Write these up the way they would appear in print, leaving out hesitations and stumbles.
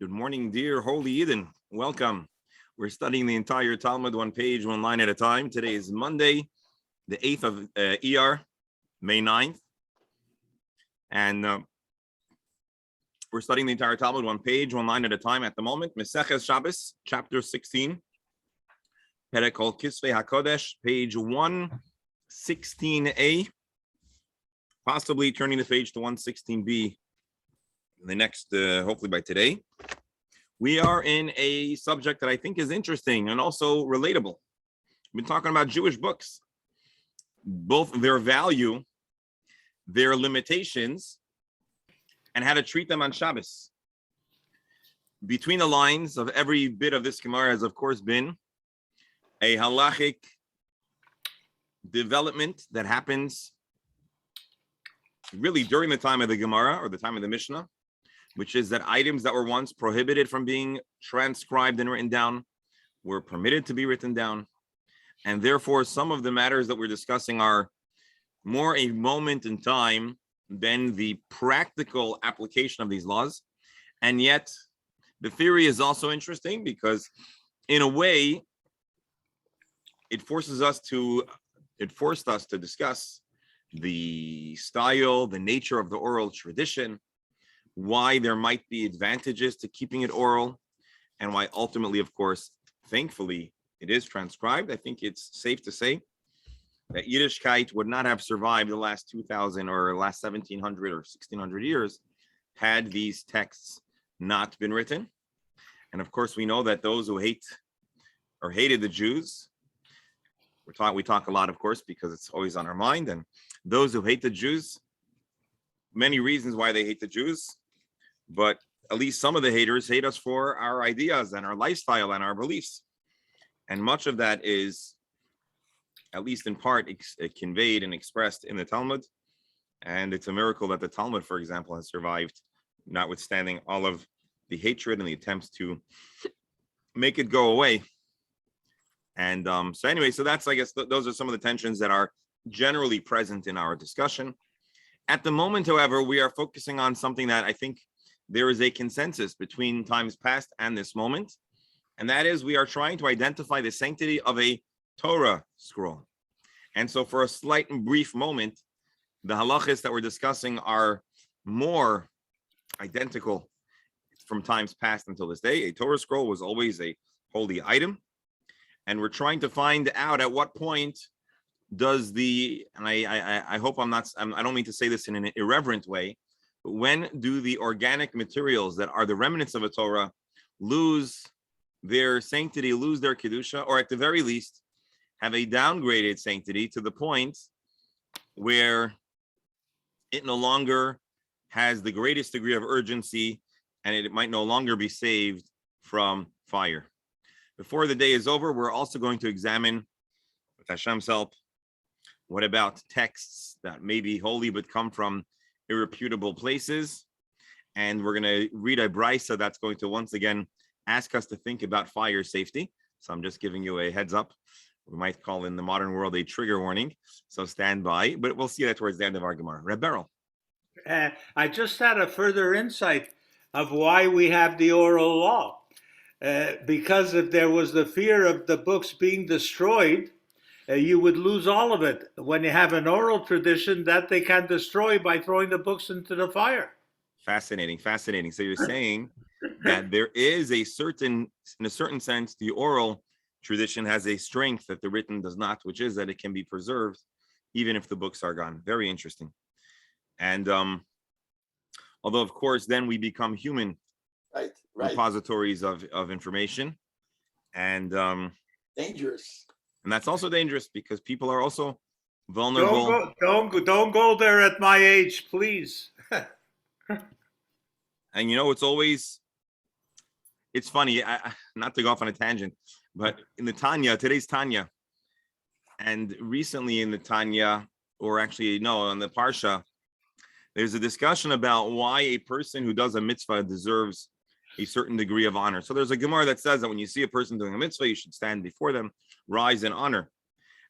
Good morning, dear Holy Eden. Welcome. We're studying the entire Talmud, one page, one line at a time. Today is Monday, the 8th of ER, May 9th. And we're studying the entire Talmud, one page, one line at a time at the moment. Maseches Shabbos, chapter 16. Perek Kol Kisvei HaKodesh, page 116a. Possibly turning the page to 116b the next, hopefully by today. We are in a subject that I think is interesting and also relatable. We've been talking about Jewish books, both their value, their limitations, and how to treat them on Shabbos. Between the lines of every bit of this Gemara has, of course, been a halachic development that happens really during the time of the Gemara or the time of the Mishnah, which is that items that were once prohibited from being transcribed and written down were permitted to be written down. And therefore, some of the matters that we're discussing are more a moment in time than the practical application of these laws. And yet, the theory is also interesting because, in a way, it forced us to discuss the style, the nature of the oral tradition, why there might be advantages to keeping it oral, and why ultimately, of course, thankfully, it is transcribed. I think it's safe to say that Yiddishkeit would not have survived the last 2,000 or last 1,700 or 1,600 years had these texts not been written. And of course, we know that those who hate or hated the Jews, we talk a lot, of course, because it's always on our mind, and those who hate the Jews, many reasons why they hate the Jews, but at least some of the haters hate us for our ideas and our lifestyle and our beliefs. And much of that is, at least in part, conveyed and expressed in the Talmud. And it's a miracle that the Talmud, for example, has survived, notwithstanding all of the hatred and the attempts to make it go away. And so anyway, so that's, I guess, those are some of the tensions that are generally present in our discussion. At the moment, however, we are focusing on something that I think there is a consensus between times past and this moment, and that is we are trying to identify the sanctity of a Torah scroll. And so for a slight and brief moment, the halachas that we're discussing are more identical from times past until this day. A Torah scroll was always a holy item, and we're trying to find out at what point does and I hope I don't mean to say this in an irreverent way, but when do the organic materials that are the remnants of a Torah lose their sanctity, lose their kedusha, or at the very least have a downgraded sanctity to the point where it no longer has the greatest degree of urgency and it might no longer be saved from fire. Before the day is over, we're also going to examine, with Hashem's help, what about texts that may be holy but come from irreputable places? And we're going to read a brisa that's going to once again ask us to think about fire safety. So I'm just giving you a heads up. We might call in the modern world a trigger warning. So stand by, but we'll see that towards the end of our Gemara. Reb Beryl. I just had a further insight of why we have the oral law. Because if there was the fear of the books being destroyed, you would lose all of it. When you have an oral tradition, that they can destroy by throwing the books into the fire. Fascinating. So you're saying that there is in a certain sense, the oral tradition has a strength that the written does not, which is that it can be preserved even if the books are gone. Very interesting. And although, of course, then we become human repositories of information, and dangerous. And that's also dangerous because people are also vulnerable. Don't go there at my age, please. And it's funny, not to go off on a tangent, but in the today's Tanya, and recently in the Tanya, or actually, no, on the Parsha, there's a discussion about why a person who does a mitzvah deserves a certain degree of honor. So there's a Gemara that says that when you see a person doing a mitzvah, you should stand before them, rise in honor.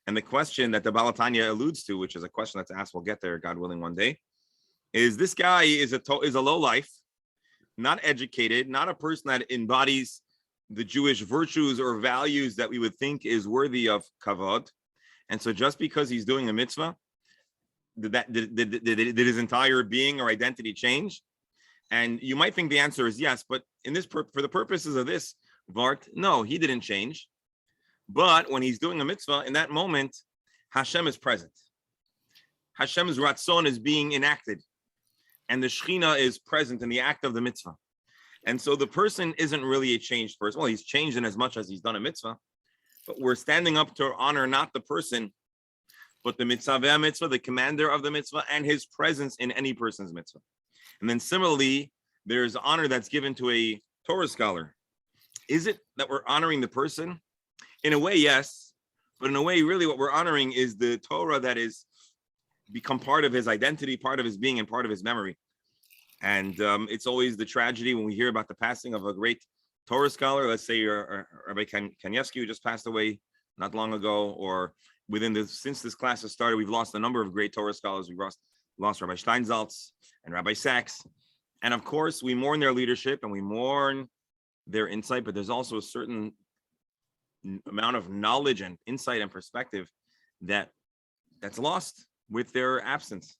And the question that the Baal Tanya alludes to, which is a question that's asked, we'll get there, God willing, one day, is this guy is a low life, not educated, not a person that embodies the Jewish virtues or values that we would think is worthy of kavod. And so just because he's doing a mitzvah, did his entire being or identity change? And you might think the answer is yes, but in this for the purposes of this vart, no, he didn't change. But when he's doing a mitzvah, in that moment, Hashem is present. Hashem's ratzon is being enacted, and the Shekhinah is present in the act of the mitzvah. And so the person isn't really a changed person. Well, he's changed in as much as he's done a mitzvah, but we're standing up to honor not the person, but the mitzvah, the commander of the mitzvah, and his presence in any person's mitzvah. And then similarly, there's honor that's given to a Torah scholar. Is it that we're honoring the person? In a way, yes. But in a way, really what we're honoring is the Torah that is become part of his identity, part of his being, and part of his memory. And it's always the tragedy when we hear about the passing of a great Torah scholar. Let's say Rabbi Kanievsky, who just passed away not long ago, or since this class has started, we've lost a number of great Torah scholars. We've lost Rabbi Steinsaltz and Rabbi Sachs. And of course, we mourn their leadership and we mourn their insight, but there's also a certain amount of knowledge and insight and perspective that's lost with their absence.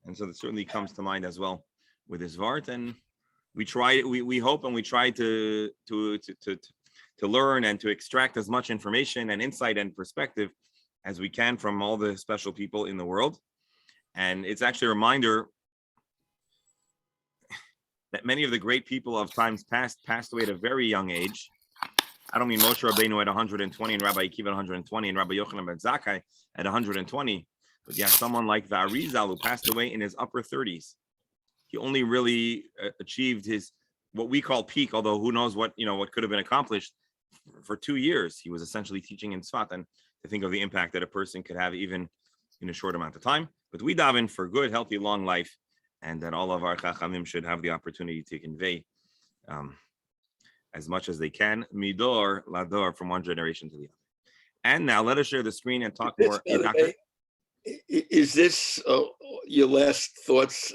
And so that certainly comes to mind as well with this Vart. And we hope and we try to learn and to extract as much information and insight and perspective as we can from all the special people in the world. And it's actually a reminder that many of the great people of times past passed away at a very young age. I don't mean Moshe Rabbeinu at 120 and Rabbi Akiva at 120 and Rabbi Yochanan ben Zakkai at 120. But yeah, someone like the Arizal who passed away in his upper 30s. He only really achieved his what we call peak, although who knows what could have been accomplished for 2 years. He was essentially teaching in Tzfat, and to think of the impact that a person could have even in a short amount of time. But we daven for good, healthy, long life, and that all of our chachamim should have the opportunity to convey as much as they can, midor lador, from one generation to the other. And now let us share the screen and talk more. Is this your last thoughts,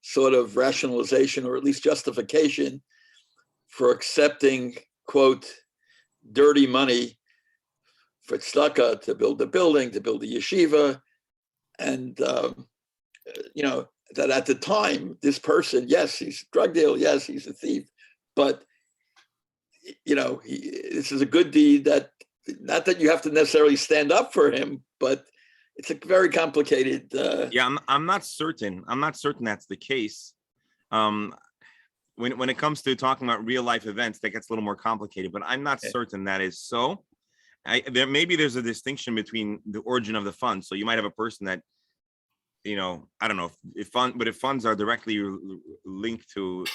sort of rationalization or at least justification for accepting, quote, dirty money for tzedakah to build a building, to build a yeshiva, and that at the time, this person, yes, he's a drug dealer, yes, he's a thief, but this is a good deed that, not that you have to necessarily stand up for him, but it's a very complicated. I'm not certain. I'm not certain that's the case. When it comes to talking about real life events, that gets a little more complicated, but I'm not certain that is so. There's a distinction between the origin of the fund. So you might have a person that, I don't know if funds are directly linked to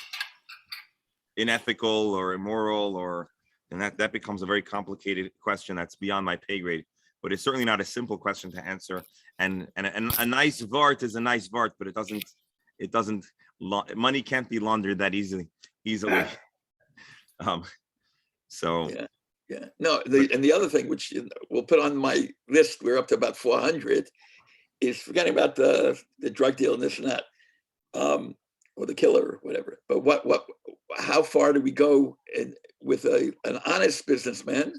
unethical or immoral, and that becomes a very complicated question that's beyond my pay grade. But it's certainly not a simple question to answer. And a nice vart is a nice vart, but it doesn't money can't be laundered that easily. So yeah. No, and the other thing which we'll put on my list, we're up to about 400, is forgetting about the drug deal and this and that, or the killer or whatever. But how far do we go with an honest businessman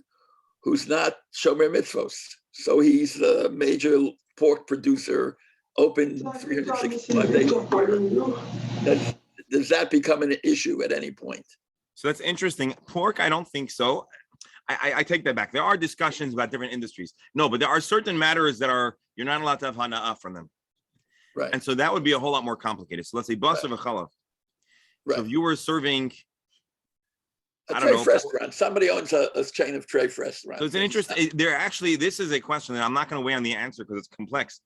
who's not shomer mitzvos? So he's a major pork producer, open 365 days a year. Does that become an issue at any point? So that's interesting. Pork, I don't think so. I take that back. There are discussions about different industries. No, but there are certain matters that you're not allowed to have hana'ah from them. Right. And so that would be a whole lot more complicated. So let's say basar v'chalav. Right. So if you were serving a treif restaurant, somebody owns a chain of treif restaurants. So it's an interesting. This is a question that I'm not going to weigh on the answer because it's complex.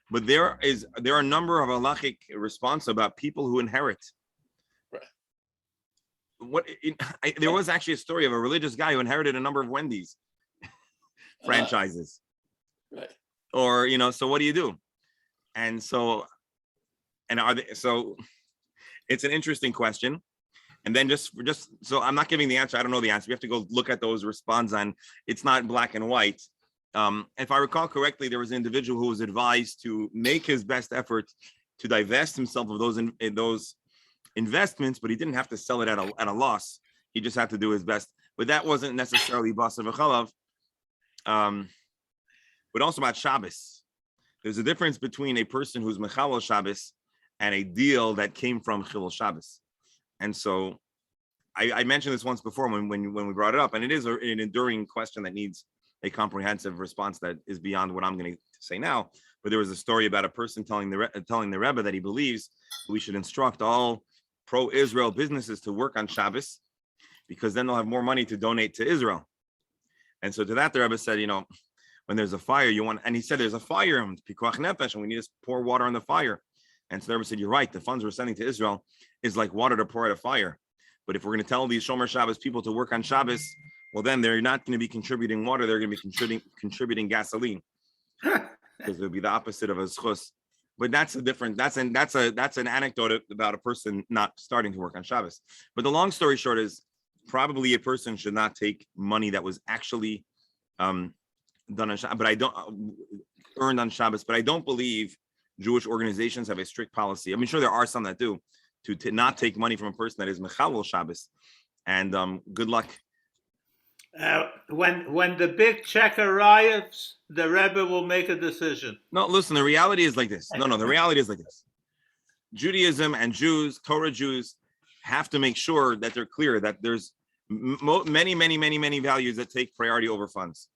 But there are a number of halachic response about people who inherit. There was actually a story of a religious guy who inherited a number of Wendy's franchises. Right. Or, so what do you do? And so it's an interesting question. And then just so I'm not giving the answer. I don't know the answer. We have to go look at those response on. It's not black and white. If I recall correctly, there was an individual who was advised to make his best effort to divest himself of those investments, but he didn't have to sell it at a loss. He just had to do his best. But that wasn't necessarily basar v'chalav. But also about Shabbos. There's a difference between a person who's mechalel Shabbos and a deal that came from chilul Shabbos. And so I mentioned this once before when we brought it up, and it is an enduring question that needs a comprehensive response that is beyond what I'm going to say now. But there was a story about a person telling the Rebbe that he believes we should instruct all pro-Israel businesses to work on Shabbos, because then they'll have more money to donate to Israel. And so to that, the Rebbe said, when there's a fire, and he said there's a fire, and we need to pour water on the fire. And so the Rebbe said, you're right, the funds we're sending to Israel is like water to pour at a fire. But if we're going to tell these Shomer Shabbos people to work on Shabbos, well, then they're not going to be contributing water, they're going to be contributing gasoline. Because it would be the opposite of a zchus. But that's an anecdote about a person not starting to work on Shabbos. But the long story short is probably a person should not take money that was actually done on Shabbos, but I don't earned on Shabbos. But I don't believe Jewish organizations have a strict policy. I mean, sure there are some that do to not take money from a person that is mechalel Shabbos. And good luck. When the big check arrives, the Rebbe will make a decision. No, listen, the reality is like this. No, the reality is like this. Judaism and Jews, Torah Jews, have to make sure that they're clear that there's many values that take priority over funds.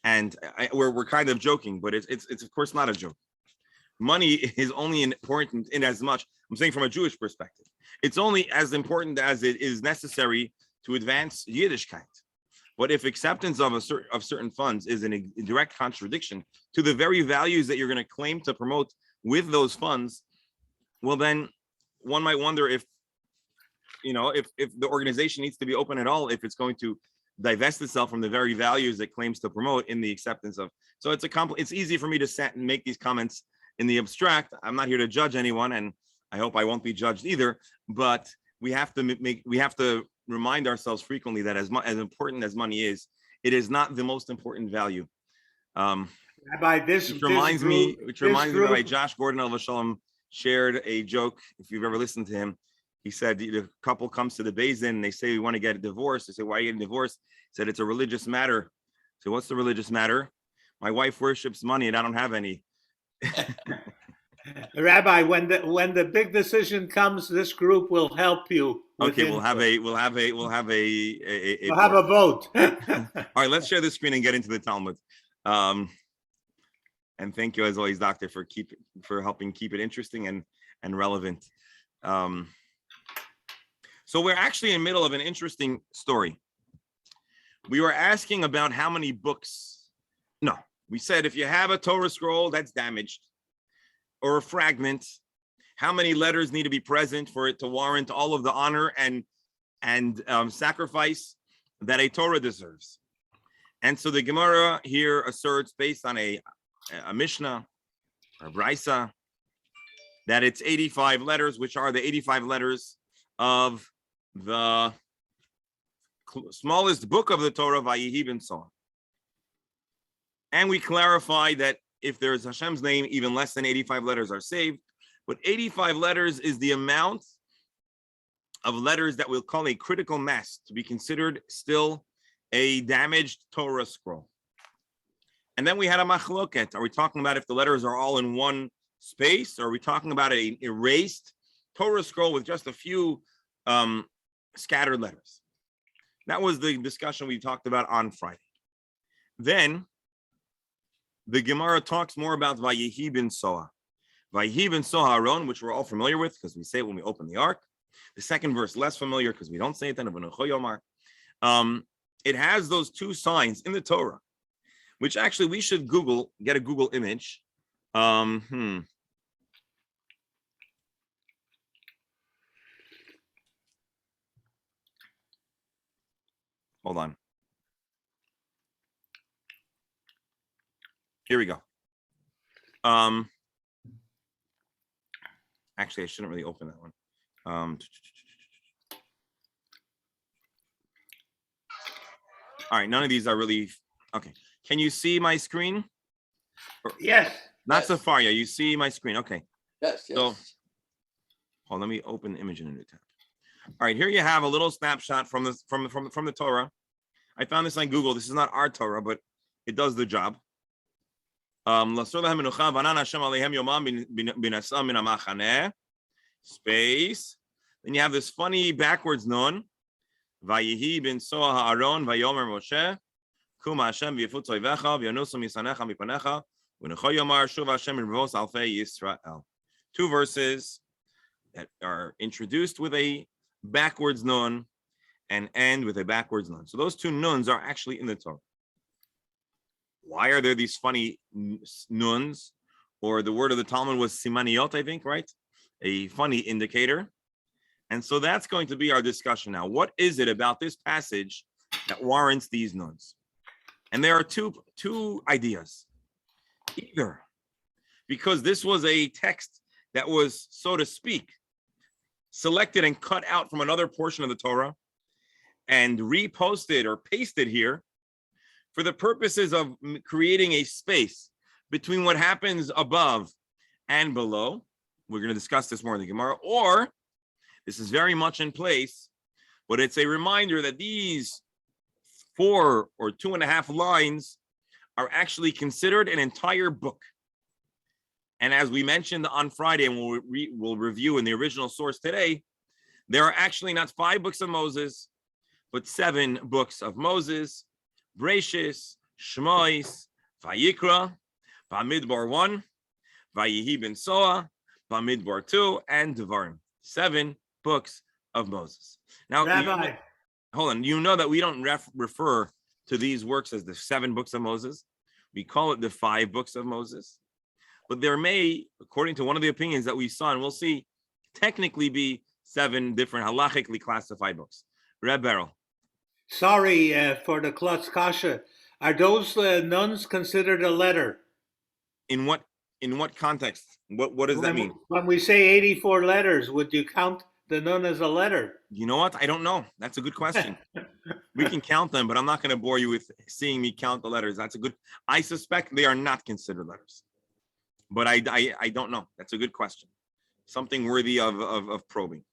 And we're kind of joking, but it's of course not a joke. Money is only important in as much, I'm saying from a Jewish perspective, it's only as important as it is necessary to advance Yiddishkeit. But if acceptance of certain funds is in a direct contradiction to the very values that you're going to claim to promote with those funds, well, then one might wonder if the organization needs to be open at all, if it's going to divest itself from the very values it claims to promote in the acceptance of. So it's easy for me to make these comments in the abstract. I'm not here to judge anyone, and I hope I won't be judged either. But we have to remind ourselves frequently that as important as money is, it is not the most important value. Rabbi, which reminds me, Rabbi Josh Gordon Alav Shalom shared a joke. If you've ever listened to him, he said the couple comes to the Beis Din and they say we want to get a divorce. They say, why are you getting divorced? He said it's a religious matter. So what's the religious matter? My wife worships money and I don't have any. Rabbi, when the big decision comes, this group will help you. Okay, we'll have a vote. All right, let's share the screen and get into the Talmud. And thank you as always, Doctor, for helping keep it interesting and relevant. So we're actually in the middle of an interesting story. We were asking about how many books. No, we said if you have a Torah scroll that's damaged or a fragment, how many letters need to be present for it to warrant all of the honor and sacrifice that a Torah deserves? And so the Gemara here asserts, based on a Mishnah, or Brisa, that it's 85 letters, which are the 85 letters of the smallest book of the Torah, Vayihi ben Soa. And we clarify that if there is Hashem's name, even less than 85 letters are saved. But 85 letters is the amount of letters that we'll call a critical mass to be considered still a damaged Torah scroll. And then we had a machloket. Are we talking about if the letters are all in one space, or are we talking about an erased Torah scroll with just a few scattered letters? That was the discussion we talked about on Friday. Then the Gemara talks more about Vayihi ben Soa. Vayihi ben Soa Aaron, which we're all familiar with because we say it when we open the ark. The second verse, less familiar because we don't say it then. It has those two signs in the Torah, which actually we should get a Google image. Hold on. Here we go. Actually, I shouldn't really open that one. All right, none of these are really okay. Can you see my screen? Yes. Not so far. Yeah, you see my screen. Okay. Yes. So Hold on, let me open the image in a new tab. All right, here you have a little snapshot from the Torah. I found this on Google. This is not our Torah, but it does the job. Space. Then you have this funny backwards nun. Vayihi bin soa ha'aron vayomer Moshe. Kum Hashem v'yifut toivecha v'yanusum yisanecha mipanecha v'necho yomar shuv Hashem rivos alfei Yisrael. 2 verses that are introduced with a backwards nun and end with a backwards nun. So those 2 nuns are actually in the Torah. Why are there these funny nuns? Or the word of the Talmud was simaniot, I think, right? A funny indicator. And so that's going to be our discussion now. What is it about this passage that warrants these nuns? And there are two ideas. Either because this was a text that was, so to speak, selected and cut out from another portion of the Torah and reposted or pasted here for the purposes of creating a space between what happens above and below. We're going to discuss this more in the Gemara. Or this is very much in place, but it's a reminder that these 4 or 2.5 lines are actually considered an entire book. And as we mentioned on Friday, and we'll review in the original source today, there are actually not 5 books of Moses, but 7 books of Moses: Bereshis, Shmois, Vayikra, Bamidbar 1, Vayihi ben Soa, Bamidbar 2, and Devarim. 7 books of Moses. Now, Rabbi, hold on. You know that we don't refer to these works as the 7 books of Moses. We call it the 5 books of Moses. But there may, according to one of the opinions that we saw, and we'll see, technically be 7 different halachically classified books. Reb Beryl. sorry for the klutz kasha. Are those nuns considered a letter? In what context? What does that mean? When we say 84 letters, would you count the nun as a letter? You know what? I don't know. That's a good question. We can count them, but I'm not going to bore you with seeing me count the letters. I suspect they are not considered letters. But I don't know. That's a good question. Something worthy of probing.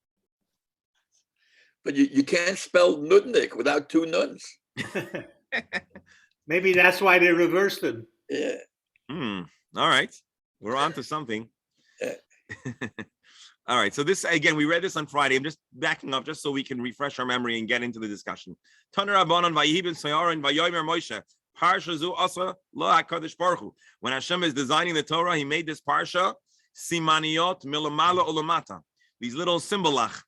But you can't spell nudnik without 2 nuns. Maybe that's why they reversed them. Yeah. All right. We're on to something. Yeah. All right. So this, again, we read this on Friday. I'm just backing up just so we can refresh our memory and get into the discussion. Taner Rabbanon Vayihi ben Sayaron Vayomer Moshe. Parsha zu asa lo HaKadosh Baruch Hu. When Hashem is designing the Torah, He made this parsha simaniot milamala olamata. These little symbolach,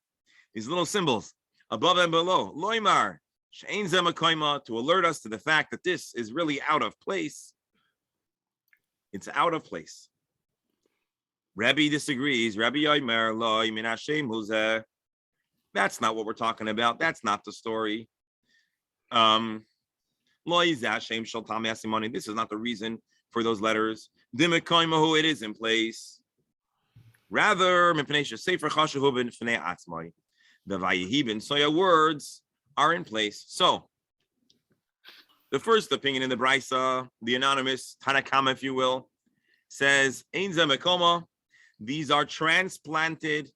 these little symbols above and below. Loimar she'ein ze makoima, to alert us to the fact that this is really out of place. It's out of place. Rabbi disagrees. Rabbi Yomer lo min Hashem hu zeh. That's not what we're talking about. That's not the story. This is not the reason for those letters. It is in place. Rather, the Vayihi ben Soya words are in place. So, the first opinion in the Brisa, the anonymous Tanakama, if you will, says, these are transplanted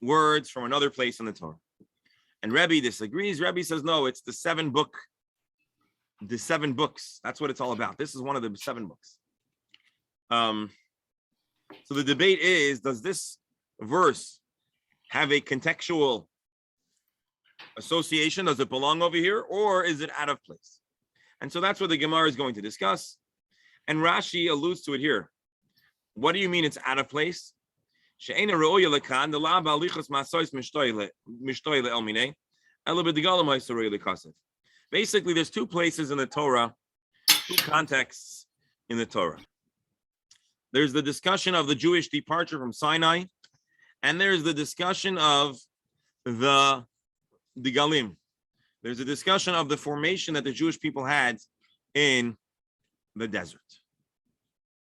words from another place in the Torah. And Rebbe disagrees. Rebbe says, no, it's the 7 books. That's what it's all about. This is one of the 7 books. So the debate is, does this verse have a contextual association? Does it belong over here, or is it out of place? And so that's what the Gemara is going to discuss. And Rashi alludes to it here. What do you mean it's out of place? Basically, there's 2 places in the Torah, 2 contexts in the Torah. There's the discussion of the Jewish departure from Sinai, and there's the discussion of the Galim. There's a discussion of the formation that the Jewish people had in the desert.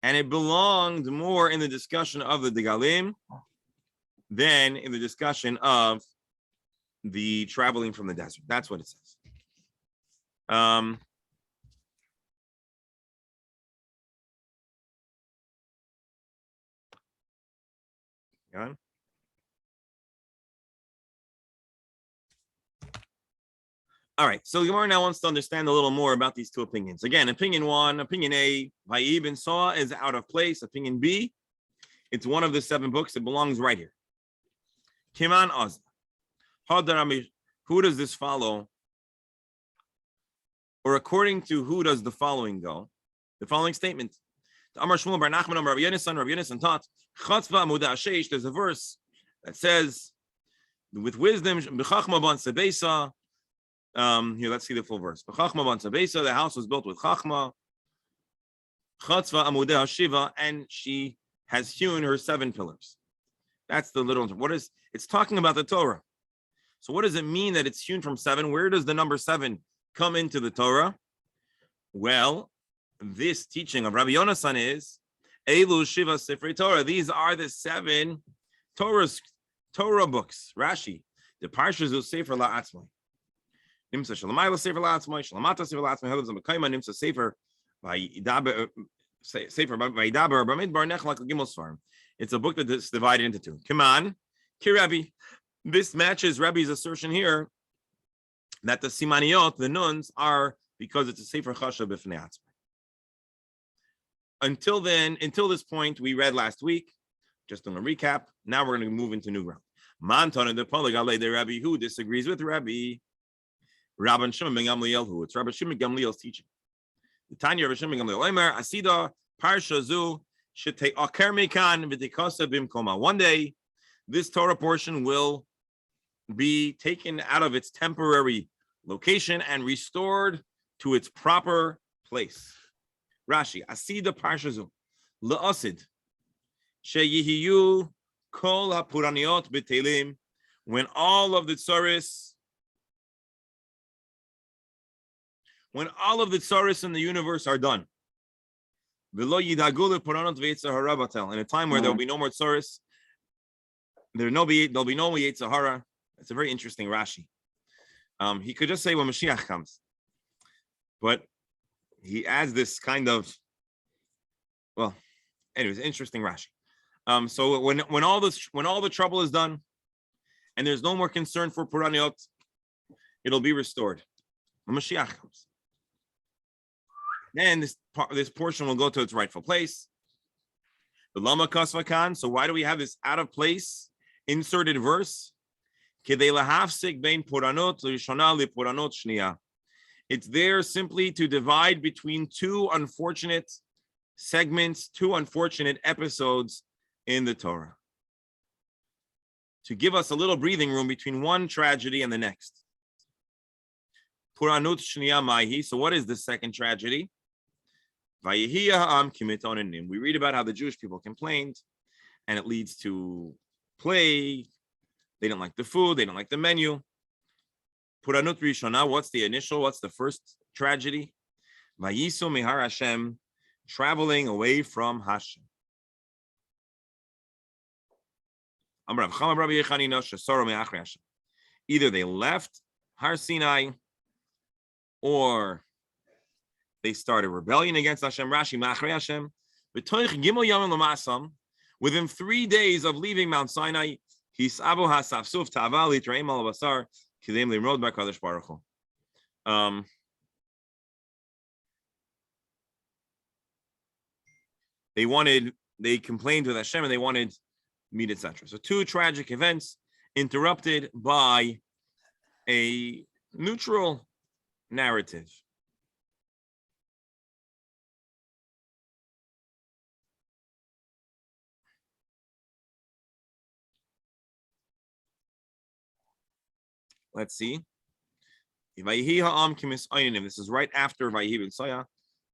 And it belonged more in the discussion of the Galim than in the discussion of the traveling from the desert. That's what it says. All right, so the Gemara now wants to understand a little more about these two opinions. Again, opinion one, opinion A, Vayi ben Saw is out of place. Opinion B, it's one of the 7 books. It belongs right here. Kiman Oz. Who does this follow? Or according to who does the following go? The following statement. Amar Shmuel bar Nachman Amar Rabbi Yonasan taught, Chatzva Amuda Sheish, there's a verse that says, with wisdom, B'chachma ban Sebesa. Here, let's see the full verse. B'chachma ban Sebesa, the house was built with Chachma. Chatzva Amuda Shiva, and she has hewn her 7 pillars. That's the little, it's talking about the Torah. So what does it mean that it's hewn from 7? Where does the number 7 come into the Torah? Well, this teaching of Rabbi Yonasan is Elu Shiva Sifrei Torah. These are the 7 Torah books. Rashi, the Parshas of Sefer La'atzmai. Nimsa Shalamayla Sefer La'atzmai, Shalamata Sefer La'atzmai, Helevs Amakaima, Nimsa Sefer Vayidaber Bamidbar Nechlak Gimel Svarim. It's a book that is divided into 2. Come on, Kirabi. This matches Rabbi's assertion here that the Simaniyot, the nuns, are because it's a Sefer Chashav B'fnei Atzmai. Until this point, we read last week, just doing a recap. Now we're going to move into new ground. Mantan and the Poligale de Rabbi, who disagrees with Rabbi Rabban Shimon ben Gamliel, who it's Rabbi Shimon ben Gamliel's teaching. The Tanya Rabbi Shimon ben Gamliel Omer Asida Parsha Zu Shetei Aker Mekan V'Tikasa Bimkoma. One day, this Torah portion will be taken out of its temporary location and restored to its proper place. Rashi, Asida Parshazu, La'asid, Sheyihiyu Kol HaPuraniot B'Telim, when all of the tsaris in the universe are done. V'lo Yidagul Puranot V'Yetzer Hara Batel, in a time where there will be no more tsaris, there'll be no Yetzer Hara. It's a very interesting Rashi. He could just say when Mashiach comes, but he adds this kind of, well, anyways, interesting Rashi. So when all the trouble is done, and there's no more concern for Puraniot, it'll be restored when Mashiach comes. Then this portion will go to its rightful place. The Lama Kasvakan. So why do we have this out of place inserted verse? It's there simply to divide between 2 unfortunate segments, 2 unfortunate episodes in the Torah. To give us a little breathing room between one tragedy and the next. Puranut Shniya Maihi. So what is the second tragedy? We read about how the Jewish people complained, and it leads to plague. They don't like the food. They don't like the menu. Puranut Rishona, what's the first tragedy? Vayisu Mihar Hashem, traveling away from Hashem. Either they left Har Sinai, or they started rebellion against Hashem. Rashi Machri Hashem. Within 3 days of leaving Mount Sinai, they complained with Hashem and they wanted meat, etc. So 2 tragic events interrupted by a neutral narrative. Let's see. This is right after Vayihi ben Soya.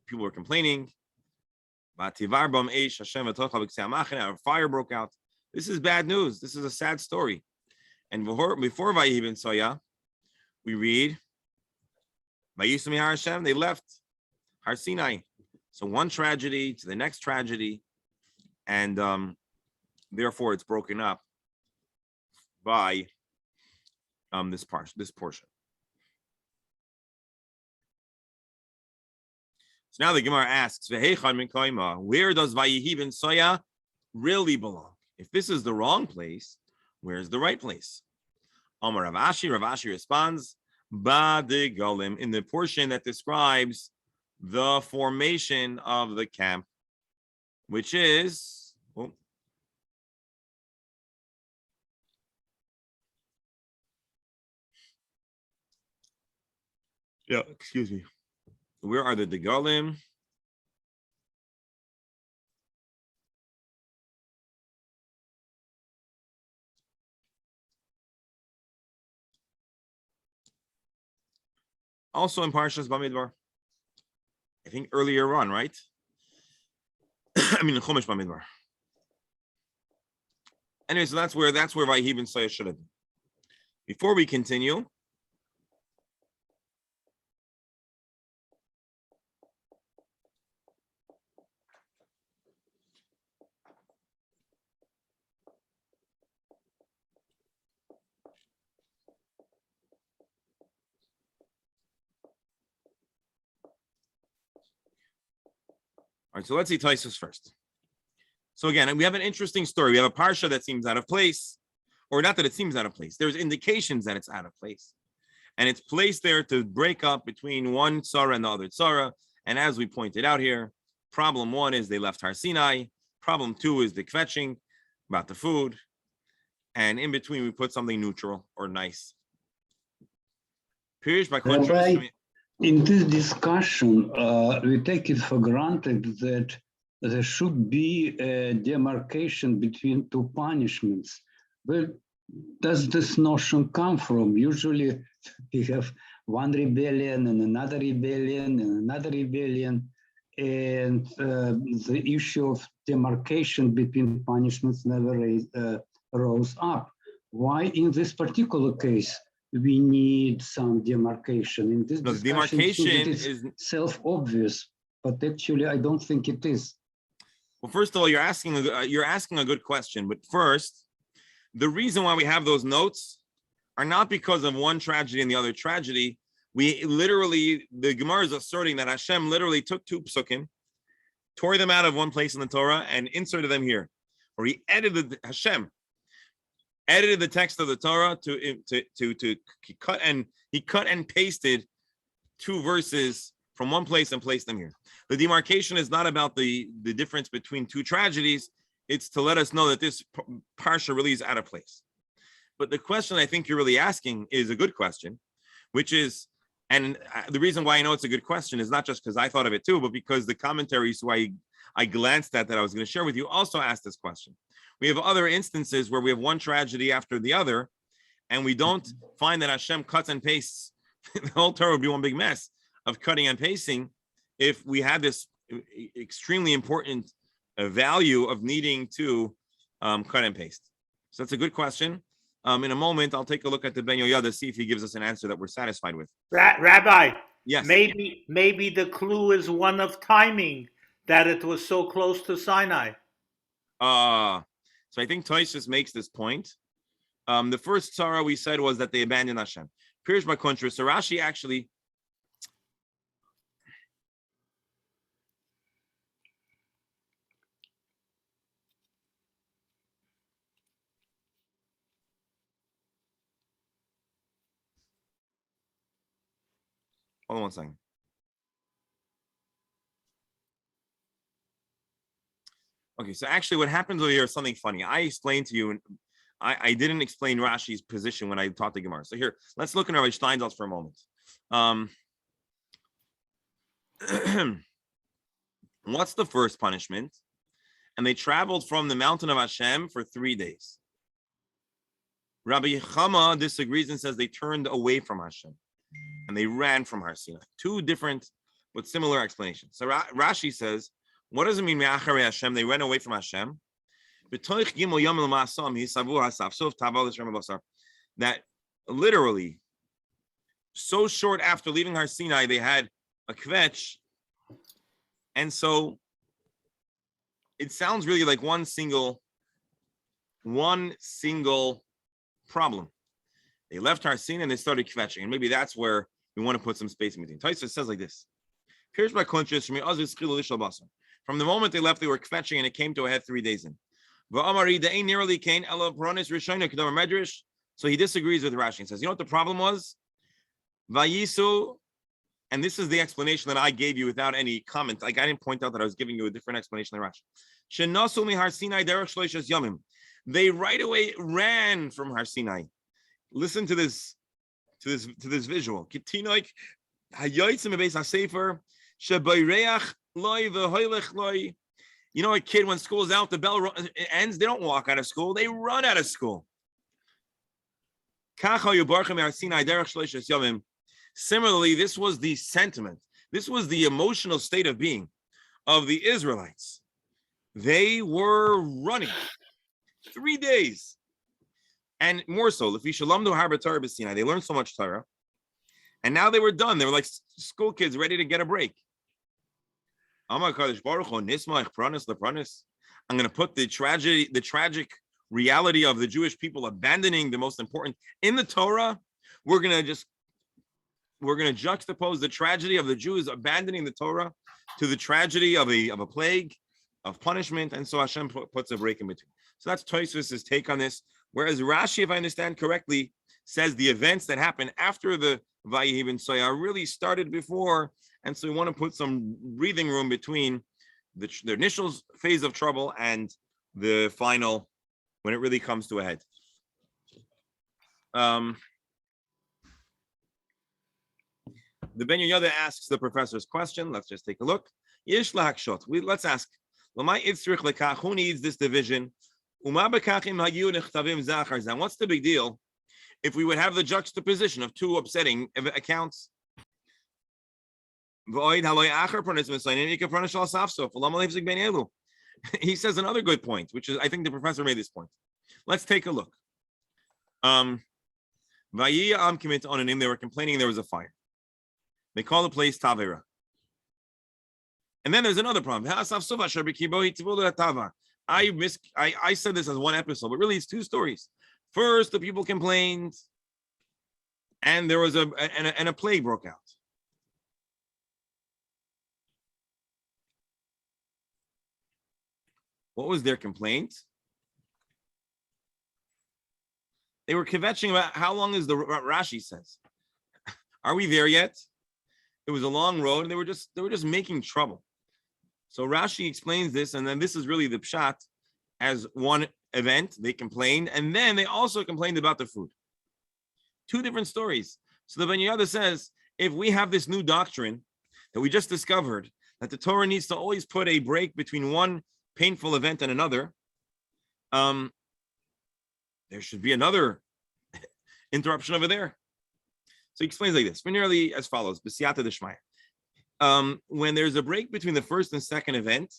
People were complaining. A fire broke out. This is bad news. This is a sad story. And before Vayihi ben Soya, we read, Vayisu Mihar Hashem, they left Har Sinai. So one tragedy to the next tragedy, and therefore it's broken up by this portion. So now the Gemara asks, where does Vayihi ben Soya really belong? If this is the wrong place, where's the right place? Amar Rav Ashi responds, Badigalim, in the portion that describes the formation of the camp, which is excuse me. Where are the Digalim? Also in Parshas Bamidbar. I think earlier on, right? I mean, Chumash Bamidbar. Anyway, so that's where Vayhi ben Soya should have been. Before we continue, all right, so let's see Taisus first. So again, we have an interesting story. We have a parsha that seems out of place, or not that it seems out of place. There's indications that it's out of place. And it's placed there to break up between one tzara and the other tzara. And as we pointed out here, problem one is they left Har Sinai. Problem two is the kvetching about the food. And in between, we put something neutral or nice. Pirish by contrast, in this discussion, we take it for granted that there should be a demarcation between two punishments. Where does this notion come from? Usually we have one rebellion and another rebellion and another rebellion, and the issue of demarcation between punishments never rose up. Why in this particular case we need some demarcation? In this discussion, demarcation is self-obvious, but actually I don't think it is. Well, first of all, you're asking a good question. But first, the reason why we have those notes are not because of one tragedy and the other tragedy. We literally, the Gemara is asserting that Hashem literally took two psukim, tore them out of one place in the Torah, and inserted them here, or Hashem edited the text of the Torah to cut and pasted two verses from one place and placed them here. The demarcation is not about the difference between two tragedies. It's to let us know that this parsha really is out of place. But the question I think you're really asking is a good question, which is, and the reason why I know it's a good question is not just because I thought of it too, but because the commentaries who I glanced at that I was going to share with you also asked this question. We have other instances where we have one tragedy after the other, and we don't find that Hashem cuts and pastes. The whole Torah would be one big mess of cutting and pasting if we had this extremely important value of needing to cut and paste. So that's a good question. In a moment, I'll take a look at the Ben Yoyada to see if he gives us an answer that we're satisfied with. Rabbi, yes, maybe the clue is one of timing, that it was so close to Sinai. So I think Tosfos makes this point. The first tzara we said was that they abandoned Hashem. Pirish by contrast, so Rashi actually hold on one second. Okay, so actually what happens over here is something funny. I explained to you, and I didn't explain Rashi's position when I taught the Gemara. So here, let's look at Rabbi Steinsaltz for a moment. What's the first punishment? And they traveled from the mountain of Hashem for 3 days. Rabbi Chama disagrees and says they turned away from Hashem and they ran from Har Sinai. Two different but similar explanations. So Rashi says, what does it mean, Me'acharei Hashem? They ran away from Hashem. That literally, so short after leaving Har Sinai, they had a kvetch. And so it sounds really like one single problem. They left Har Sinai and they started kvetching. And maybe that's where we want to put some space in between. Tosfos says like this. From the moment they left, they were kvetching and it came to a head 3 days in. So he disagrees with Rashi and says, you know what the problem was? Vayisu, and this is the explanation that I gave you without any comment. Like I didn't point out that I was giving you a different explanation than Rashi. Shenasu mihar Sinai derech shloishes yomim. They right away ran from Har Sinai. Listen to this visual. Kitinoik hayotzim beis hasefer shebayreach loy v'hoylech loy. You know, a kid when school's out, the bell ends. They don't walk out of school; they run out of school. Similarly, this was the sentiment. This was the emotional state of being of the Israelites. They were running 3 days. And more so, they learned so much Torah. And now they were done. They were like school kids ready to get a break. I'm going to put the tragic reality of the Jewish people abandoning the most important in the Torah. We're going to juxtapose the tragedy of the Jews abandoning the Torah to the tragedy of a plague, of punishment, and so Hashem puts a break in between. So that's Tosfos' take on this. Whereas Rashi, if I understand correctly, says the events that happened after the Vayehi ben Soya really started before, and so we want to put some breathing room between the initial phase of trouble and the final, when it really comes to a head. The Ben Yehuda asks the professor's question. Let's just take a look. Let's ask, who needs this division? And what's the big deal if we would have the juxtaposition of two upsetting accounts? He says another good point, which is, I think the professor made this point. Let's take a look. They were complaining there was a fire. They call the place Tavera. And then there's another problem. I said this as one episode, but really it's two stories. First, the people complained, and there was a plague broke out. What was their complaint? They were kvetching about how long is the Rashi says. Are we there yet? It was a long road, and they were just making trouble. So Rashi explains this, and then this is really the pshat as one event. They complained, and then they also complained about the food. Two different stories. So the Ben Yehuda says, if we have this new doctrine that we just discovered, that the Torah needs to always put a break between one painful event and another, there should be another interruption over there. So he explains like this, nearly as follows: B'siyata d'shmaya. When there's a break between the first and second event,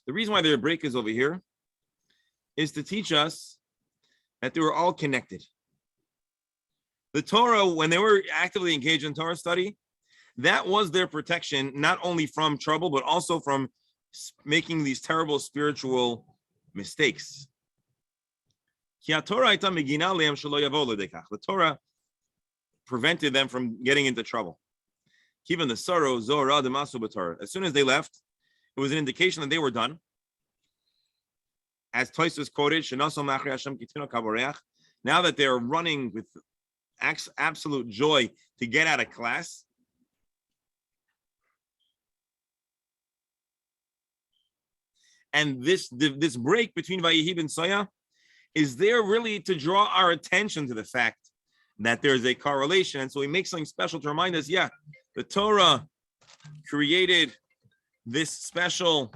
the reason why their break is over here is to teach us that they were all connected. The Torah, when they were actively engaged in Torah study, that was their protection, not only from trouble, but also from making these terrible spiritual mistakes. The Torah prevented them from getting into trouble. Even the sorrow, as soon as they left, it was an indication that they were done. As Tosfos quoted, now that they're running with absolute joy to get out of class, and this break between Vayehi and Soya is there really to draw our attention to the fact that there's a correlation. And so he makes something special to remind us, the Torah created this special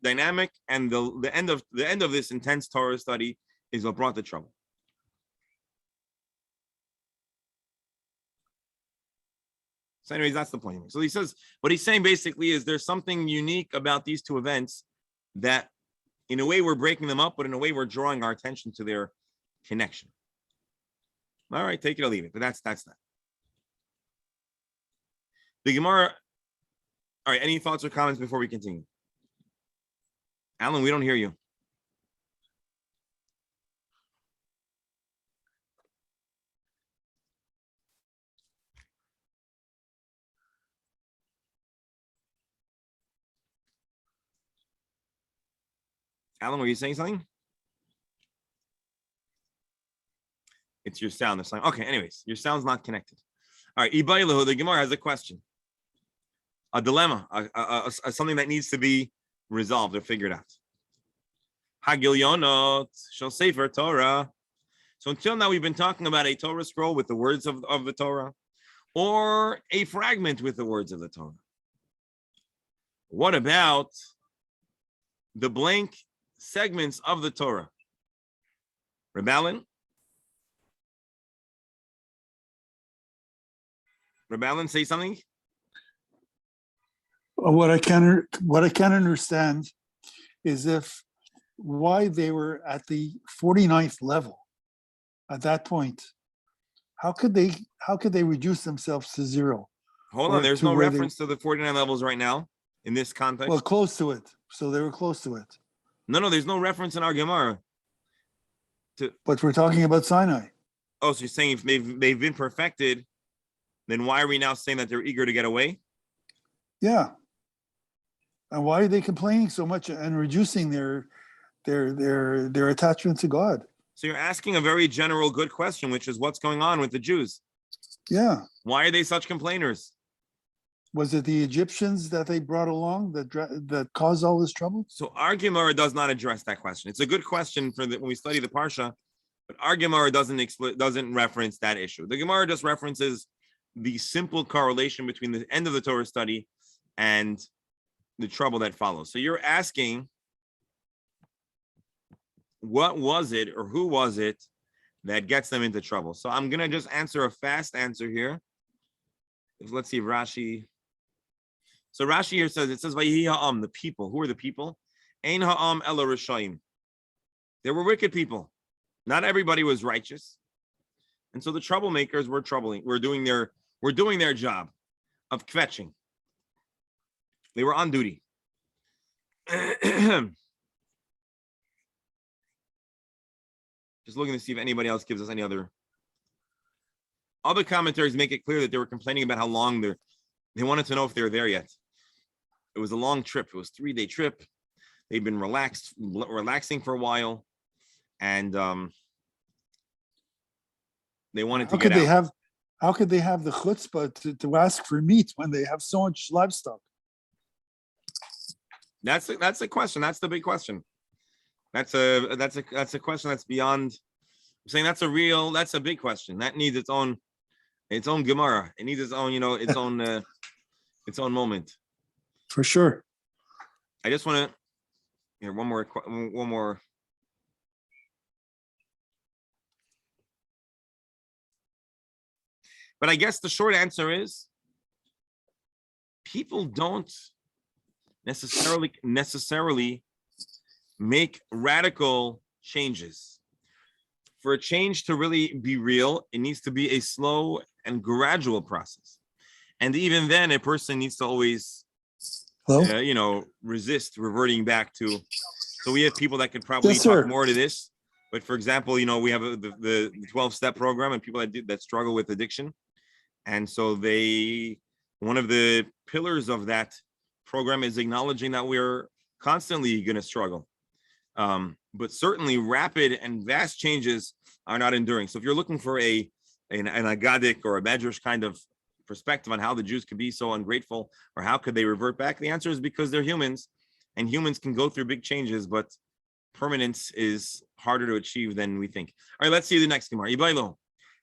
dynamic, and the end of this intense Torah study is what brought the trouble. So anyways, that's the point. So he says, what he's saying basically is there's something unique about these two events that in a way we're breaking them up, but in a way we're drawing our attention to their connection. All right, take it or leave it, but that's that. The Gemara, all right, any thoughts or comments before we continue? Alan, we don't hear you. Alan, were you saying something? It's your sound. It's like, okay, anyways, your sound's not connected. All right, Ibailahu, the Gemara has a question. A dilemma, something that needs to be resolved or figured out. Hagilionot shall sefer Torah. So until now, we've been talking about a Torah scroll with the words of the Torah, or a fragment with the words of the Torah. What about the blank segments of the Torah? Rebellin? Rebellin, say something? What I can understand is why they were at the 49th level at that point. How could they reduce themselves to zero? Hold Or on, there's to no where reference to the 49 levels right now in this context. Well, close to it. So they were close to it. No, there's no reference in our Gemara. But we're talking about Sinai. Oh, so you're saying if they've been perfected, then why are we now saying that they're eager to get away? Yeah. And why are they complaining so much and reducing their attachment to God? So you're asking a very general, good question, which is what's going on with the Jews? Yeah. Why are they such complainers? Was it the Egyptians that they brought along that caused all this trouble? So our Gemara does not address that question. It's a good question for when we study the Parsha, but our Gemara doesn't reference that issue. The Gemara just references the simple correlation between the end of the Torah study and the trouble that follows. So you're asking, what was it or who was it that gets them into trouble? So I'm going to just answer a fast answer here. Let's see if Rashi. So Rashi here says, it says, Vayihi ha'am, the people. Who are the people? Ein ha'am ela rishayim. There were wicked people. Not everybody was righteous. And so the troublemakers were troubling. We're doing their job of kvetching. They were on duty. Just looking to see if anybody else gives us any other commentaries make it clear that they were complaining about how long they wanted to know if they were there yet. It was a long trip. It was a 3-day trip. They'd been relaxing for a while, and they wanted to get out. How could they have the chutzpah to ask for meat when they have so much livestock? That's a question. That's the big question. That's a question that's beyond. I'm saying that's a big question. That needs its own Gemara. It needs its own, its own moment. For sure. I just want to here one more. But I guess the short answer is people don't necessarily make radical changes. For a change to really be real, it needs to be a slow and gradual process. And even then, a person needs to always, resist reverting back to. So we have people that could probably talk more to this. But for example, we have the 12-step program and people that struggle with addiction. And so one of the pillars of that program is acknowledging that we're constantly going to struggle. But certainly rapid and vast changes are not enduring. So if you're looking for an agadic or a medrash kind of perspective on how the Jews could be so ungrateful or how could they revert back, the answer is because they're humans and humans can go through big changes, but permanence is harder to achieve than we think. All right, let's see the next Gemara. Ibaylo.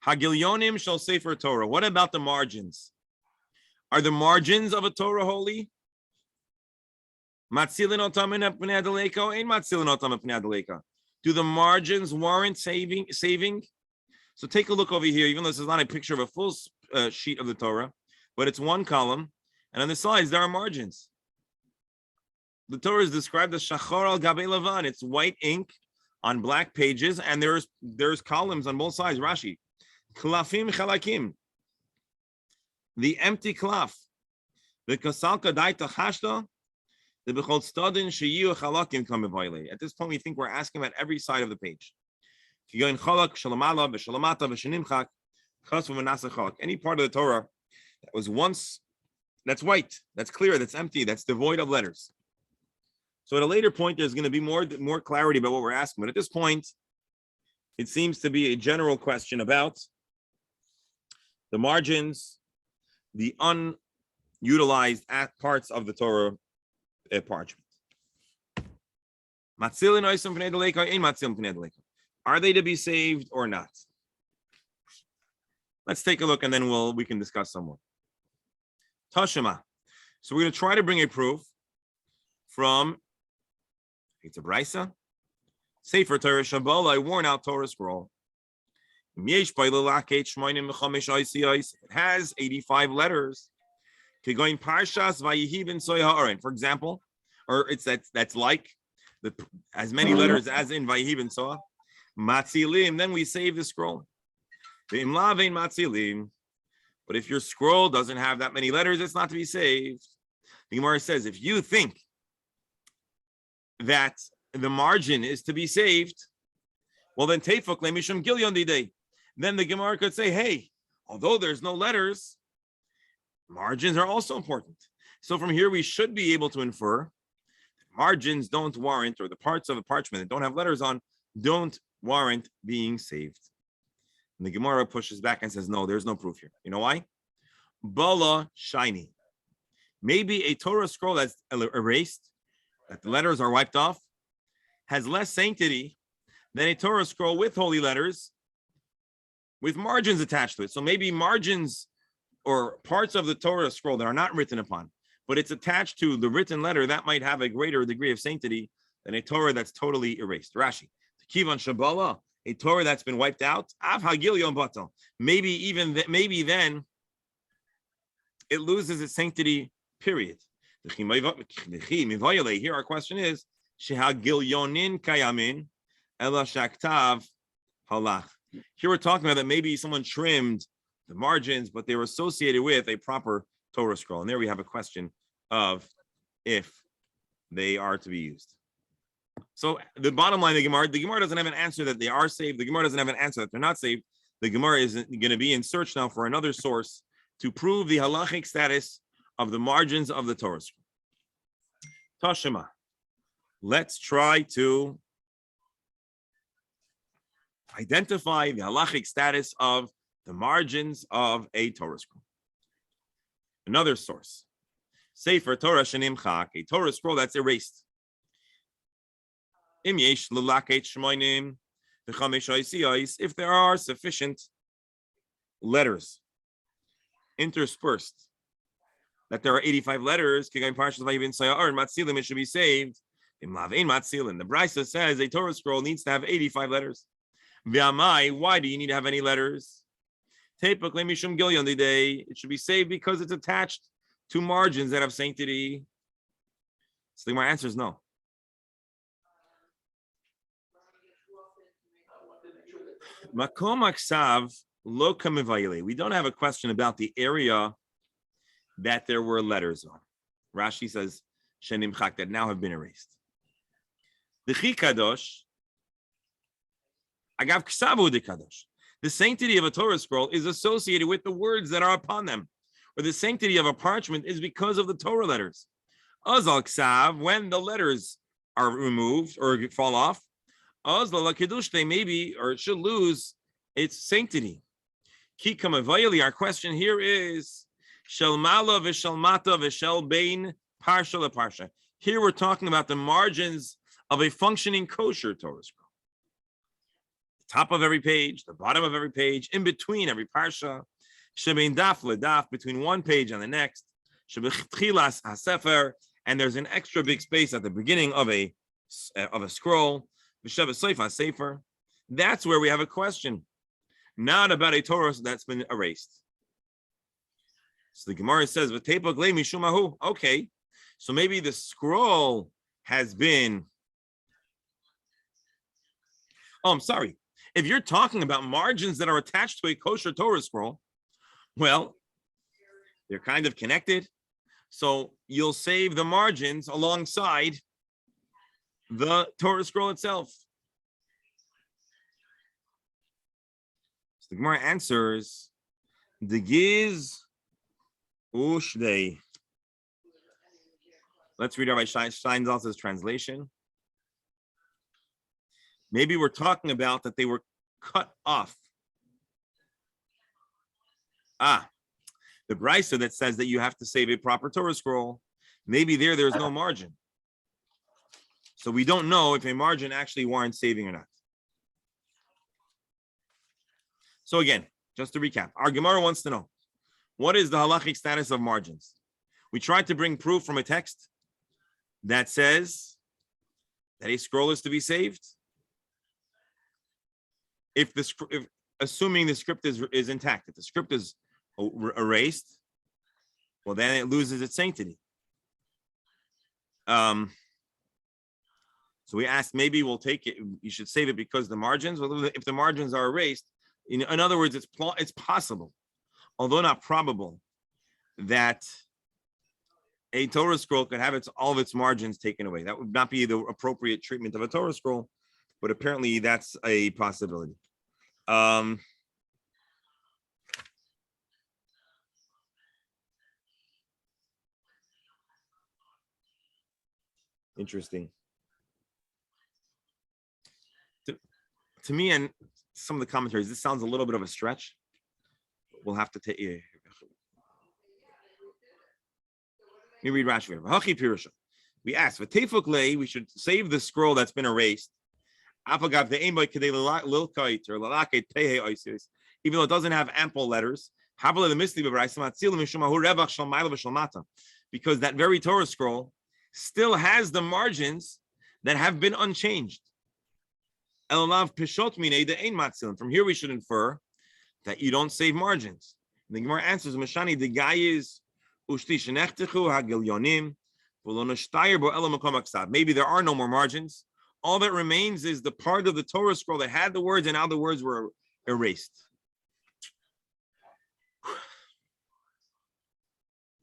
Hagilyonim shall sefer Torah. What about the margins? Are the margins of a Torah holy? Do the margins warrant saving? So take a look over here, even though this is not a picture of a full sheet of the Torah, but it's one column, and on the sides there are margins. The Torah is described as shachar al gabei lavan. It's white ink on black pages, and there's columns on both sides. Rashi, klafim chalakim, the empty klaf, the kasalka daita chashta. At this point, we think we're asking about every side of the page. Any part of the Torah that was once, that's white, that's clear, that's empty, that's devoid of letters. So at a later point, there's going to be more clarity about what we're asking. But at this point, it seems to be a general question about the margins, the unutilized parts of the Torah parchment. Are they to be saved or not? Let's take a look and then we can discuss some more. Tashema. So we're going to try to bring a proof from, it's a brisa, Sefer Torah Shabbat, a worn out Torah scroll. It has 85 letters. For example, or that's like as many letters as in Vayihi ben Soah. Matzilim, then we save the scroll. But if your scroll doesn't have that many letters, it's not to be saved. The Gemara says, if you think that the margin is to be saved, well then Teifuk Lemishum Gilyon Didei. Then the Gemara could say, hey, although there's no letters, margins are also important. So from here we should be able to infer that margins don't warrant, or the parts of the parchment that don't have letters on don't warrant being saved. And the Gemara pushes back and says, no, there's no proof here. You know why? Bala shiny. Maybe a Torah scroll that's erased, that the letters are wiped off, has less sanctity than a Torah scroll with holy letters with margins attached to it. So maybe margins or parts of the Torah scroll that are not written upon, but it's attached to the written letter, that might have a greater degree of sanctity than a Torah that's totally erased. Rashi, Kivan Shabala, a Torah that's been wiped out, Av Hagil Yom Batal. Maybe then it loses its sanctity, period. Here our question is, Shehagilyonin kayamin ela shaktav halach. Here we're talking about that maybe someone trimmed the margins, but they were associated with a proper Torah scroll. And there we have a question of if they are to be used. So the bottom line, the Gemara doesn't have an answer that they are saved. The Gemara doesn't have an answer that they're not saved. The Gemara is going to be in search now for another source to prove the halachic status of the margins of the Torah scroll. Tashema. Let's try to identify the halachic status of the margins of a Torah scroll. Another source. Sefer Torah Shenimchak, a Torah scroll that's erased. If there are sufficient letters interspersed, that there are 85 letters, it should be saved. The Brisa says a Torah scroll needs to have 85 letters. Why do you need to have any letters? It should be saved because it's attached to margins that have sanctity. So my answer is no. We don't have a question about the area that there were letters on. Rashi says Shenimchak, that now have been erased. The Chikadosh, Agav Ksavu de Kadosh. The sanctity of a Torah scroll is associated with the words that are upon them. Or the sanctity of a parchment is because of the Torah letters. Azal Ksav, when the letters are removed or fall off, Azal Kiddush, they maybe, or it should lose its sanctity. Kikamavayali, our question here is Shalmala v'Shalmata v'Shel Bein Parsha leParsha. Here we're talking about the margins of a functioning kosher Torah scroll. The top of every page, the bottom of every page, in between every parsha, shebein daf ledaf, between one page and the next, shebechitchilas hasefer, and there's an extra big space at the beginning of a scroll, v'shavas soif hasefer. That's where we have a question, not about a Torah that's been erased. So the Gemara says, "V'tepok le mishumahu." Okay, so maybe the scroll has been. Oh, I'm sorry. If you're talking about margins that are attached to a kosher Torah scroll, well, they're kind of connected. So you'll save the margins alongside the Torah scroll itself. So the Gemara answers, the giz ushdei. Let's read Rabbi Steinsaltz's translation. Maybe we're talking about that they were cut off. The brisa that says that you have to save a proper Torah scroll, maybe there's no margin. So we don't know if a margin actually warrants saving or not. So again, just to recap, our Gemara wants to know, what is the halachic status of margins? We tried to bring proof from a text that says that a scroll is to be saved. If assuming the script is intact, if the script is erased, well, then it loses its sanctity. So we asked, maybe we'll take it. You should save it because the margins. Well, if the margins are erased, in other words, it's possible, although not probable, that a Torah scroll could have all of its margins taken away. That would not be the appropriate treatment of a Torah scroll, but apparently that's a possibility. Interesting. To me, and some of the commentaries, this sounds a little bit of a stretch. We'll have to take. Let me read Rashi. We asked, we should save the scroll that's been erased. Even though it doesn't have ample letters. Because that very Torah scroll still has the margins that have been unchanged. From here we should infer that you don't save margins. And the Gemara answers, Mashani, the guy is maybe there are no more margins. All that remains is the part of the Torah scroll that had the words, and now the words were erased.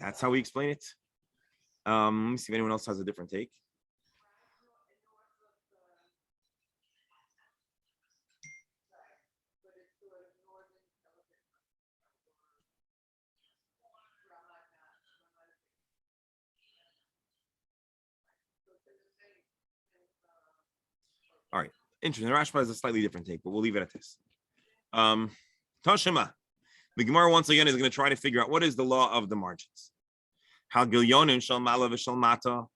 That's how we explain it. Let me see if anyone else has a different take. All right, interesting. Rashba has a slightly different take, but we'll leave it at this. Tashema. The Gemara once again is going to try to figure out what is the law of the margins. The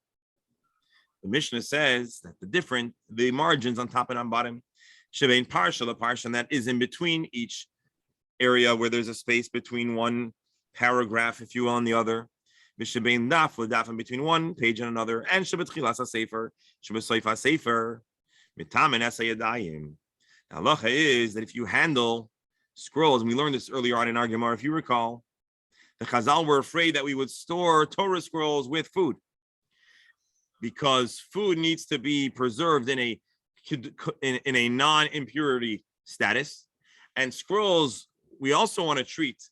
Mishnah says that the margins on top and on bottom, shebein parsha, the parsha that is in between each area where there's a space between one paragraph, if you will, and the other. Shebein daf, daf in between one page and another, and shebetchilas sefer, shebesoifa sefer. The halacha is that if you handle scrolls, and we learned this earlier on in our Gemara, if you recall, the Chazal were afraid that we would store Torah scrolls with food because food needs to be preserved in a non-impurity status, and scrolls we also want to treat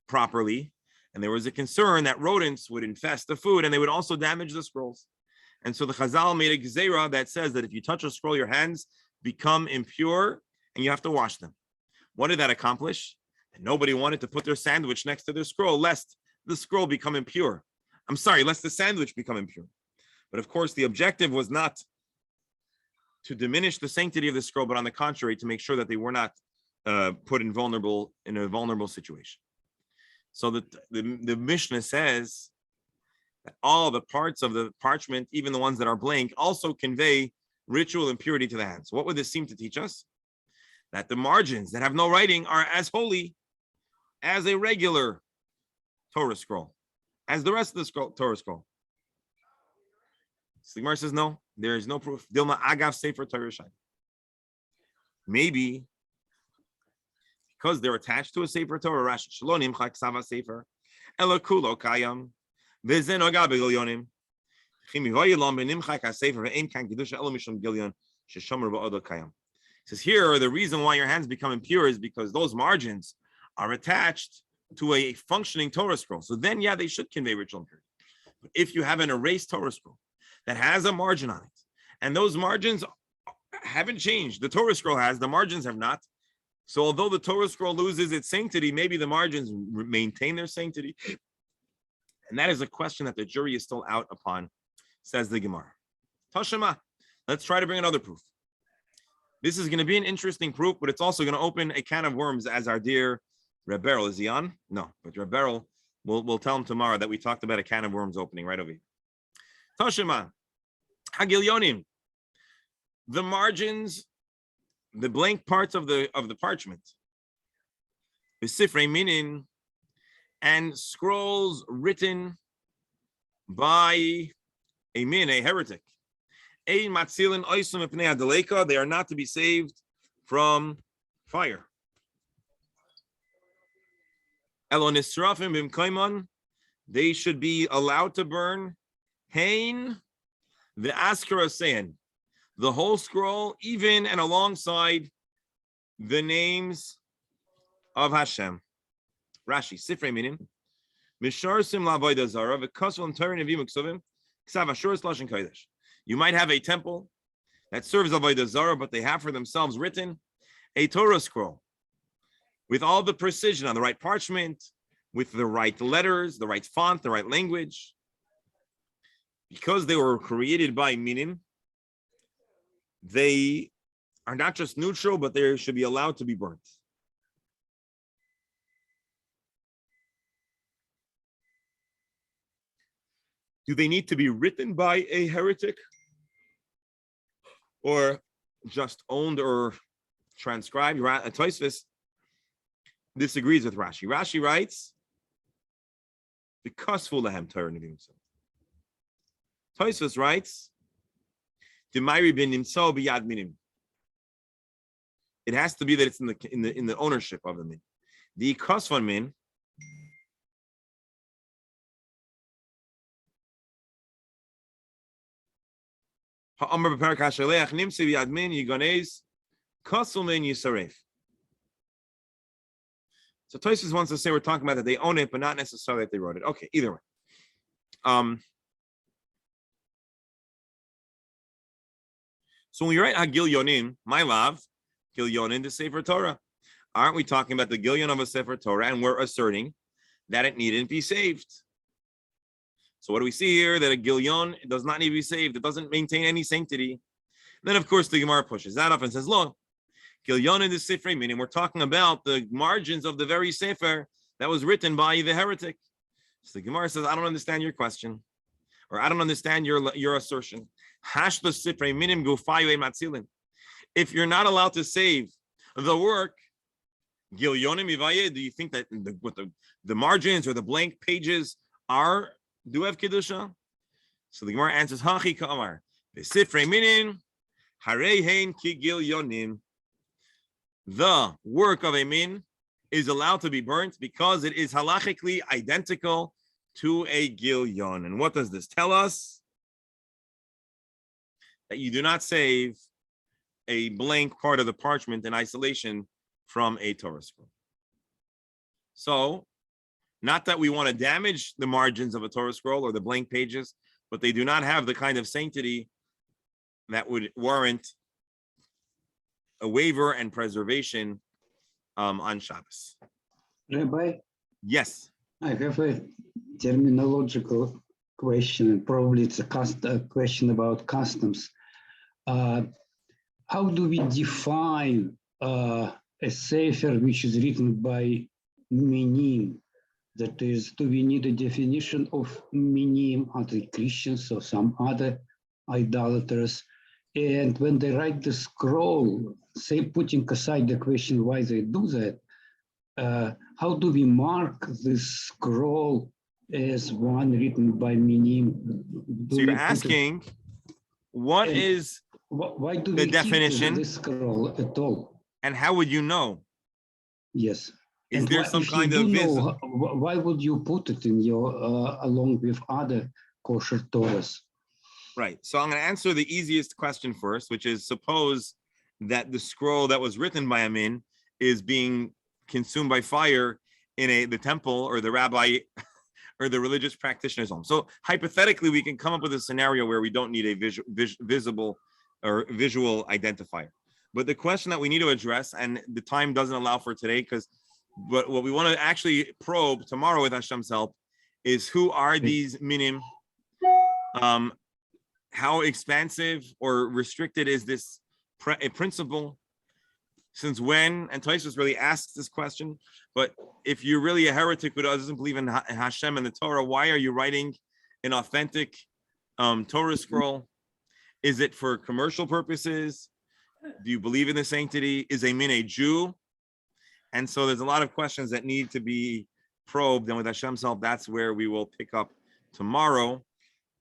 properly. And there was a concern that rodents would infest the food and they would also damage the scrolls. And so the Chazal made a gezerah that says that if you touch a scroll, your hands become impure and you have to wash them. What did that accomplish? And nobody wanted to put their sandwich next to their scroll, lest the scroll become impure. Lest the sandwich become impure. But of course, the objective was not to diminish the sanctity of the scroll, but on the contrary, to make sure that they were not put in a vulnerable situation. So the Mishnah says that all the parts of the parchment, even the ones that are blank, also convey ritual impurity to the hands. What would this seem to teach us? That the margins that have no writing are as holy as a regular Torah scroll, as the rest of the Torah scroll. So the Gemara says, no, there is no proof. Dilma agav sefer Torah shai. Maybe because they're attached to a sefer Torah, Rashi shalonim chak sava sefer elakulo kayam. Says here the reason why your hands become impure is because those margins are attached to a functioning Torah scroll. So then, they should convey ritual impurity. But if you have an erased Torah scroll that has a margin on it, and those margins haven't changed, the Torah scroll has, the margins have not. So although the Torah scroll loses its sanctity, maybe the margins maintain their sanctity. And that is a question that the jury is still out upon says the Gemara. Tashema, let's try to bring another proof. This is going to be an interesting proof, but it's also going to open a can of worms, as our dear Reb Beryl. Is he on? No, but Reb Beryl, we'll tell him tomorrow that we talked about a can of worms opening right over here. Tashema, Hagilyonim, the margins, the blank parts of the parchment, Besifrei Minin, and scrolls written by a min, a heretic. They are not to be saved from fire. They should be allowed to burn. Hain, the Askara saying, the whole scroll, even and alongside the names of Hashem. Rashi, Sifrei Minim, Misharsim Lavoida Zara, V'Kasval Torah Nevi'im Ksuvim, Ksav Ashuras Lashon Kodesh. You might have a temple that serves Avodah Zarah, but they have for themselves written a Torah scroll with all the precision on the right parchment, with the right letters, the right font, the right language. Because they were created by Minim, they are not just neutral, but they should be allowed to be burnt. Do they need to be written by a heretic? Or just owned or transcribed? Tosfos disagrees with Rashi. Rashi writes, because Fulahem Torah Nevi'im. Tosfos writes, Demayri bin Nimso biyad minim. It has to be that it's in the ownership of the min. The Kosvan min So Tosfos wants to say we're talking about that they own it, but not necessarily that they wrote it. Okay, either way. So when we write Hagil Yonim, my love, Gil Yonim, the Sefer Torah, aren't we talking about the Gilyon of a Sefer Torah, and we're asserting that it needn't be saved? So what do we see here? That a Gilyon does not need to be saved. It doesn't maintain any sanctity. Then, of course, the Gemara pushes that up and says, "Look, Gilyon in the Sefer, meaning we're talking about the margins of the very Sefer that was written by the heretic." So the Gemara says, "I don't understand your question, or I don't understand your assertion. Hash the Sefer minim gufayu matzilin. If you're not allowed to save the work, Gilyonim ivaye, do you think that the margins or the blank pages do have kedusha?" So the Gemara answers, "Hachi ka'amar v'sifrei minin harei hein ki gilyonim." The work of a min is allowed to be burnt because it is halachically identical to a gilyon. And what does this tell us? That you do not save a blank part of the parchment in isolation from a Torah scroll. So, not that we want to damage the margins of a Torah scroll or the blank pages, but they do not have the kind of sanctity that would warrant a waiver and preservation on Shabbos. Rabbi, Yes. I have a terminological question, and probably it's a question about customs. How do we define a sefer which is written by minim? That is, do we need a definition of minim? Are they Christians or some other idolaters? And when they write the scroll, say, putting aside the question why they do that, how do we mark this scroll as one written by minim? So you're asking, what is why do the we definition keep this scroll at all? And how would you know? Yes. Is And there why, some if kind you of do know, why would you put it in your along with other kosher Torahs? Right. So I'm going to answer the easiest question first, which is, suppose that the scroll that was written by a min is being consumed by fire in the temple or the rabbi or the religious practitioner's home. So hypothetically, we can come up with a scenario where we don't need a visible or visual identifier. But the question that we need to address, and the time doesn't allow for today, but what we want to actually probe tomorrow with Hashem's help is, who are these minim? how expansive or restricted is this a principle? Since when? And Tosfos really asks this question. But if you're really a heretic who doesn't believe in Hashem and the Torah, why are you writing an authentic Torah scroll? Is it for commercial purposes? Do you believe in the sanctity? Is Amin a Jew? And so there's a lot of questions that need to be probed. And with Hashem's help, that's where we will pick up tomorrow.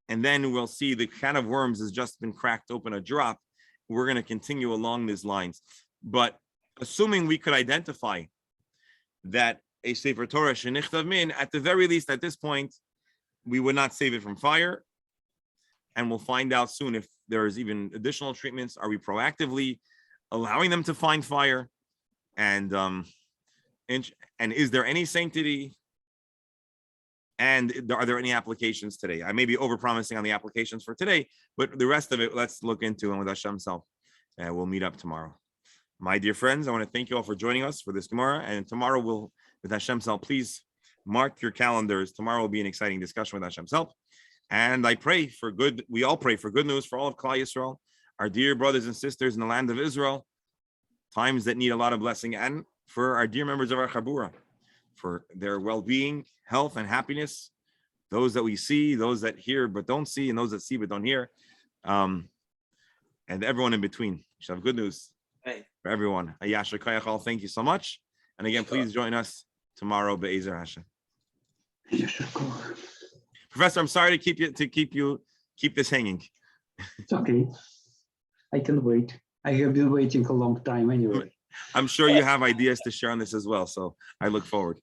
And then we'll see the can of worms has just been cracked open a drop. We're going to continue along these lines. But assuming we could identify that a Sefer Torah shenichtav min, at the very least at this point, we would not save it from fire. And we'll find out soon if there's even additional treatments. Are we proactively allowing them to find fire? And is there any sanctity? And are there any applications today? I may be overpromising on the applications for today, but the rest of it, let's look into. And with Hashem's help, we'll meet up tomorrow. My dear friends, I want to thank you all for joining us for this Gemara. And tomorrow we'll, with Hashem's help, please mark your calendars. Tomorrow will be an exciting discussion with Hashem's help. And I pray for good, we all pray for good news for all of Klal Yisrael, our dear brothers and sisters in the land of Israel, times that need a lot of blessing, and for our dear members of our Chabura, for their well-being, health, and happiness, those that we see, those that hear but don't see, and those that see but don't hear, and everyone in between. We should have good news for everyone. Ayasher Kayachal, thank you so much. And again, please join us tomorrow, Be'ezer Hashem. Professor, I'm sorry to keep this hanging. It's okay. I can wait. I have been waiting a long time anyway. I'm sure you have ideas to share on this as well, so I look forward.